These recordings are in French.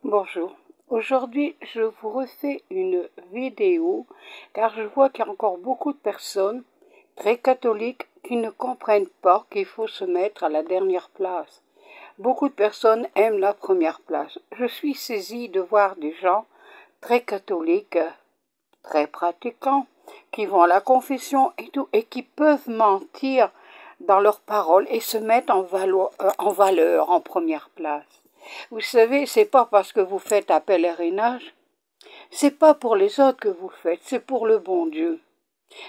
Bonjour, aujourd'hui je vous refais une vidéo car je vois qu'il y a encore beaucoup de personnes très catholiques qui ne comprennent pas qu'il faut se mettre à la dernière place. Beaucoup de personnes aiment la première place. Je suis saisie de voir des gens très catholiques, très pratiquants, qui vont à la confession et tout, et qui peuvent mentir dans leurs paroles et se mettre en valeur en première place. Vous savez, c'est pas parce que vous faites un pèlerinage, c'est pas pour les autres que vous le faites, c'est pour le bon Dieu.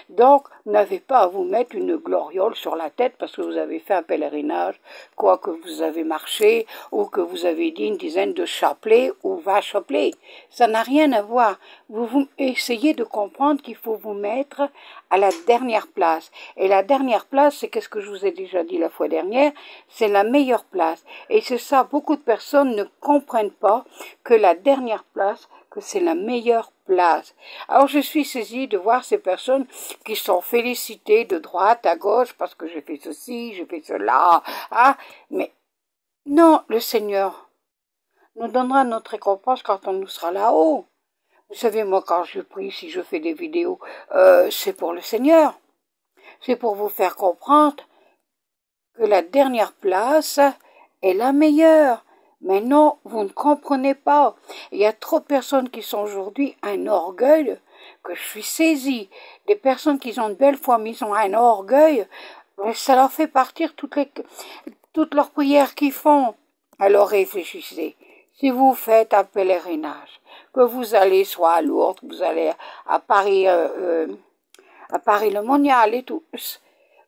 Donc, n'avez pas à vous mettre une gloriole sur la tête parce que vous avez fait un pèlerinage, quoi que vous avez marché, ou que vous avez dit une dizaine de chapelets ou 20 chapelets. Ça n'a rien à voir. Vous essayez de comprendre qu'il faut vous mettre à la dernière place. Et la dernière place, c'est qu'est-ce que je vous ai déjà dit la fois dernière, c'est la meilleure place. Et c'est ça, beaucoup de personnes ne comprennent pas que la dernière place, que c'est la meilleure place. Alors je suis saisie de voir ces personnes qui sont félicitées de droite à gauche parce que j'ai fait ceci, j'ai fait cela, ah, mais non, le Seigneur nous donnera notre récompense quand on nous sera là-haut. Vous savez, moi, quand je prie, si je fais des vidéos, c'est pour le Seigneur. C'est pour vous faire comprendre que la dernière place est la meilleure. Mais non, vous ne comprenez pas. Il y a trop de personnes qui sont aujourd'hui un orgueil, que je suis saisie. Des personnes qui ont de belles foi, mais ils ont un orgueil, mais ça leur fait partir toutes leurs prières qu'ils font. Alors réfléchissez. Si vous faites un pèlerinage, que vous allez soit à Lourdes, que vous allez à Paris le Monial et tout,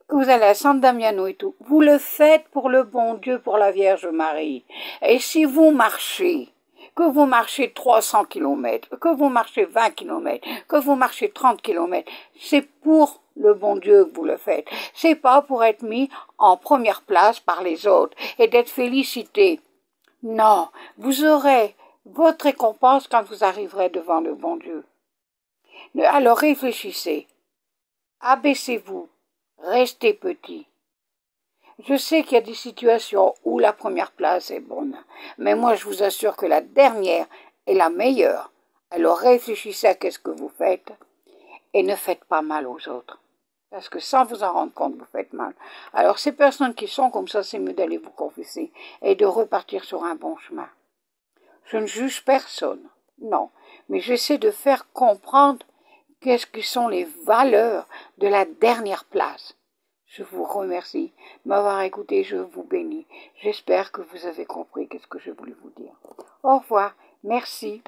que vous allez à San Damiano et tout, vous le faites pour le bon Dieu, pour la Vierge Marie. Et si vous marchez, que vous marchez 300 km, que vous marchez 20 km, que vous marchez 30 km, c'est pour le bon Dieu que vous le faites. C'est pas pour être mis en première place par les autres et d'être félicité. Non, vous aurez votre récompense quand vous arriverez devant le bon Dieu. Alors réfléchissez, abaissez-vous. Restez petit. Je sais qu'il y a des situations où la première place est bonne, mais moi je vous assure que la dernière est la meilleure. Alors réfléchissez à ce que vous faites et ne faites pas mal aux autres. Parce que sans vous en rendre compte, vous faites mal. Alors ces personnes qui sont comme ça, c'est mieux d'aller vous confesser et de repartir sur un bon chemin. Je ne juge personne, non, mais j'essaie de faire comprendre qu'est-ce que sont les valeurs de la dernière place. Je vous remercie de m'avoir écouté, je vous bénis. J'espère que vous avez compris qu'est-ce que je voulais vous dire. Au revoir, merci.